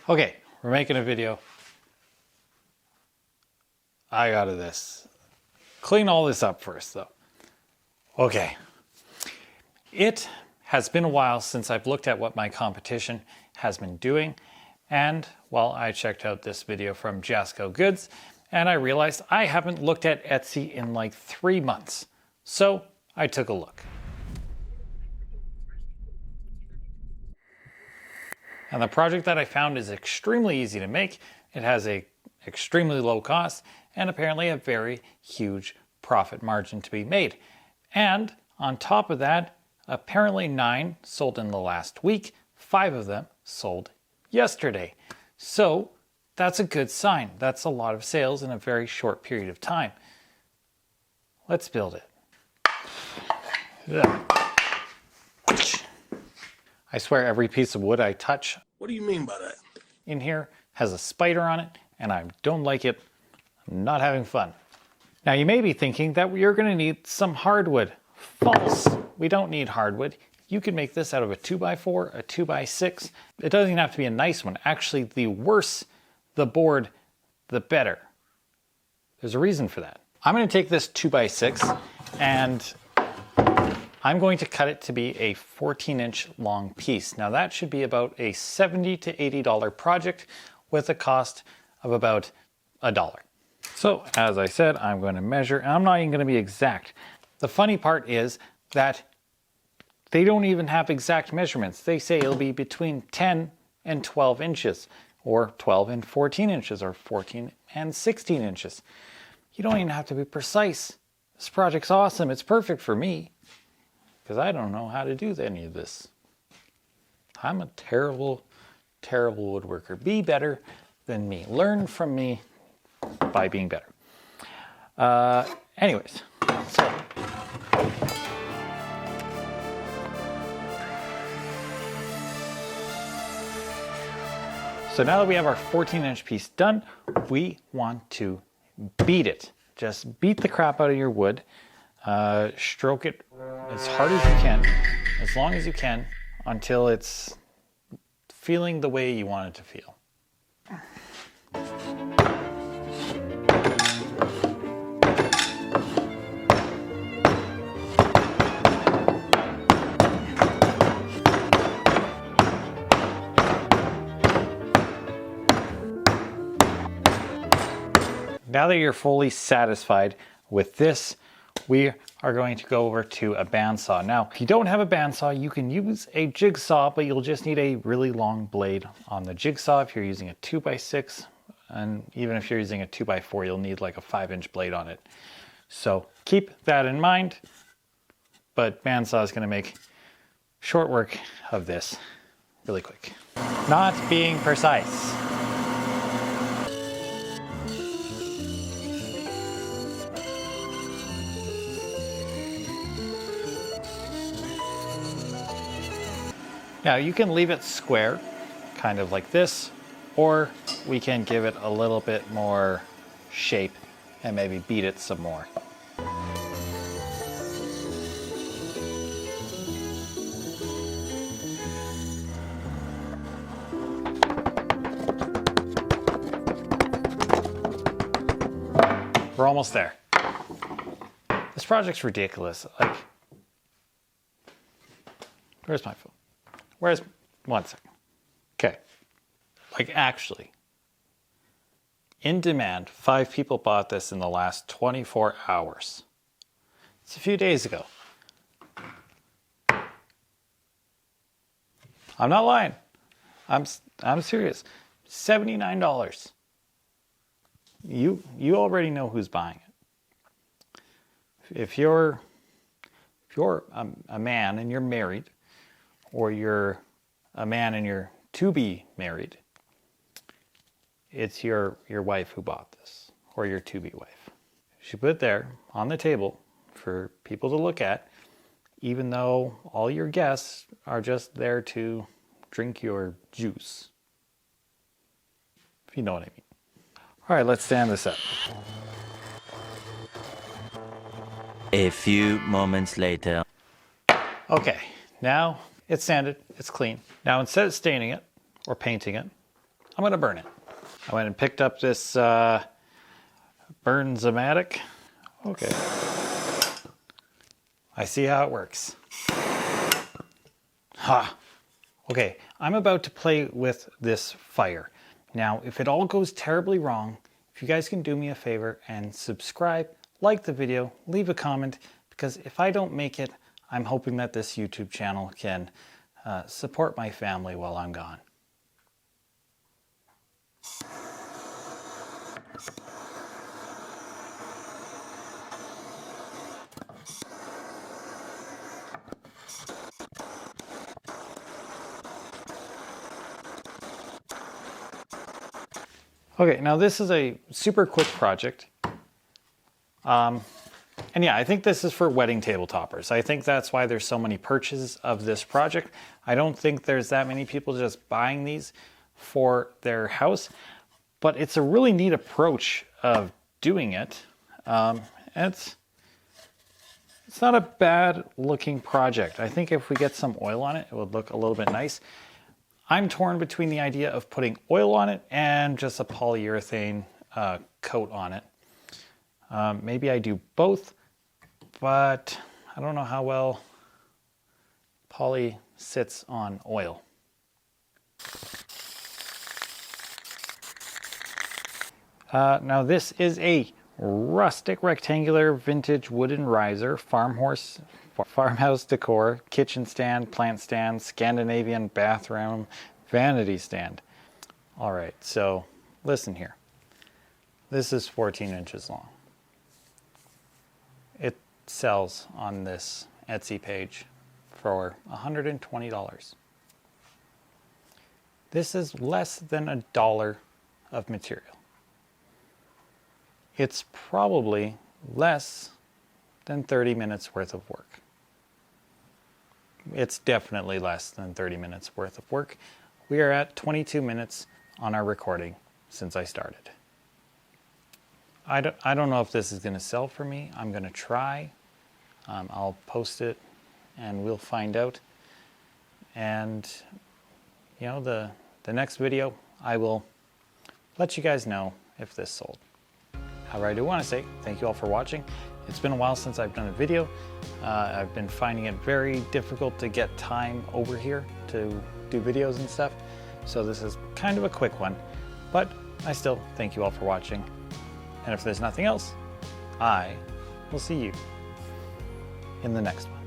Okay, we're making a video. I gotta clean all this up first though. Okay. It has been a while since I've looked at what my competition has been doing. And well, I checked out this video from Jasco Goods and I realized I haven't looked at Etsy in like 3 months. So I took a look. And the project that I found is extremely easy to make. It has a extremely low cost and apparently a very huge profit margin to be made. And on top of that, apparently 9 sold in the last week, 5 of them sold yesterday. So that's a good sign. That's a lot of sales in a very short period of time. Let's build it. Yeah. I swear every piece of wood I touch, what do you mean by that? In here has a spider on it and I don't like it. I'm not having fun. Now you may be thinking that you're going to need some hardwood. False. We don't need hardwood. You can make this out of a 2x4, a 2x6. It doesn't even have to be a nice one. Actually, the worse the board, the better. There's a reason for that. I'm going to take this 2x6 and I'm going to cut it to be a 14-inch long piece. Now that should be about a $70 to $80 project with a cost of about $1. So as I said, I'm going to measure, and I'm not even going to be exact. The funny part is that they don't even have exact measurements. They say it'll be between 10 and 12 inches, or 12 and 14 inches, or 14 and 16 inches. You don't even have to be precise. This project's awesome. It's perfect for me, because I don't know how to do any of this. I'm a terrible, terrible woodworker. Be better than me. Learn from me by being better. Anyways, so now that we have our 14-inch piece done, we want to beat it. Just beat the crap out of your wood. Stroke it as hard as you can, as long as you can, until it's feeling the way you want it to feel. Now that you're fully satisfied with this, we are going to go over to a bandsaw. Now, if you don't have a bandsaw, you can use a jigsaw, but you'll just need a really long blade on the jigsaw if you're using a 2x6. And even if you're using a 2x4, you'll need like a 5-inch blade on it. So keep that in mind, but bandsaw is going to make short work of this really quick. Not being precise. Now you can leave it square, kind of like this, or we can give it a little bit more shape and maybe beat it some more. We're almost there. This project's ridiculous. Like, where's my phone? Where's, 1 second. Okay, like actually, in demand, 5 people bought this in the last 24 hours. It's a few days ago. I'm not lying. I'm serious. $79. You already know who's buying it. If you're a man and you're married, or you're a man and you're to be married, it's your wife who bought this, or your to-be wife. She put it there on the table for people to look at, even though all your guests are just there to drink your juice. If you know what I mean. All right, let's stand this up. A few moments later. Okay, now it's sanded, it's clean. Now instead of staining it or painting it, I'm gonna burn it. I went and picked up this Burn-Zomatic. Okay. I see how it works. Ha! Okay, I'm about to play with this fire. Now, if it all goes terribly wrong, if you guys can do me a favor and subscribe, like the video, leave a comment, because if I don't make it, I'm hoping that this YouTube channel can support my family while I'm gone. Okay, now this is a super quick project. And yeah, I think this is for wedding table toppers. I think that's why there's so many purchases of this project. I don't think there's that many people just buying these for their house, but it's a really neat approach of doing it. And it's not a bad looking project. I think if we get some oil on it, it would look a little bit nice. I'm torn between the idea of putting oil on it and just a polyurethane coat on it. Maybe I do both, but I don't know how well poly sits on oil. Now this is a rustic rectangular vintage wooden riser, farmhouse decor, kitchen stand, plant stand, Scandinavian bathroom, vanity stand. All right, so listen here. This is 14 inches long. It sells on this Etsy page for $120. This is less than $1 of material. It's probably less than 30 minutes worth of work. It's definitely less than 30 minutes worth of work. We are at 22 minutes on our recording since I started. I don't know if this is going to sell for me. I'm going to try. I'll post it and we'll find out. And you know, the next video, I will let you guys know if this sold. However, I do want to say thank you all for watching. It's been a while since I've done a video. I've been finding it very difficult to get time over here to do videos and stuff. So this is kind of a quick one, but I still thank you all for watching. And if there's nothing else, I will see you in the next one.